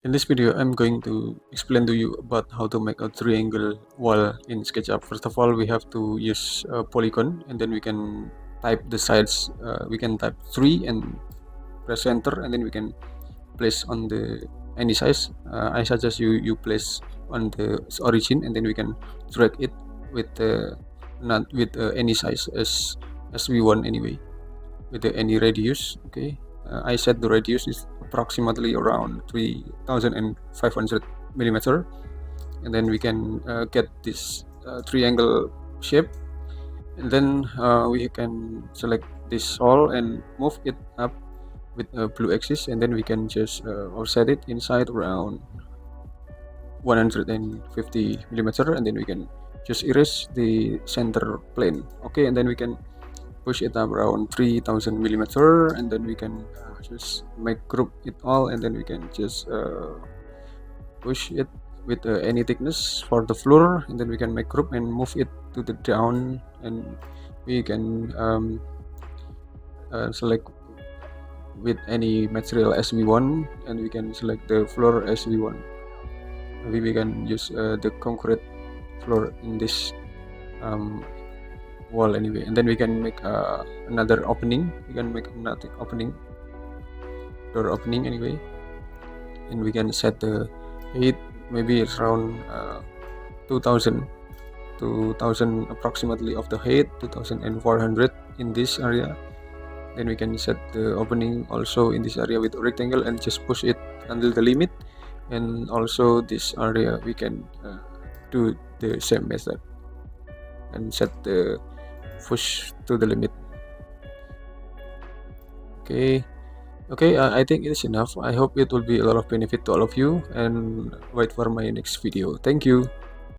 In this video, I'm going to explain to you about how to make a triangle wall in SketchUp. First of all, we have to use a polygon, and then we can type the sides. We can type 3 and press enter, and then we can place on the any size. I suggest you place on the origin, and then we can drag it with not with any size as we want anyway, with any radius. Okay, I set the radius is approximately around 3500 millimeter, and then we can get this triangle shape, and then we can select this all and move it up with a blue axis, and then we can just offset it inside around 150 millimeter, and then we can just erase the center plane. Okay, and then we can push it up around 3000 millimeter, and then we can just make group it all, and then we can just push it with any thickness for the floor, and then we can make group and move it to the down, and we can select with any material as we want, and we can select the floor as we want. Maybe we can use the concrete floor in this wall anyway, and then we can make another opening. We can make another opening, door opening anyway, and we can set the height maybe around 2000 approximately of the height, 2400 in this area. Then we can set the opening also in this area with a rectangle and just push it until the limit, and also this area we can do the same method and set the push to the limit. Okay, I think it is enough. I hope it will be a lot of benefit to all of you, and wait for my next video. Thank you.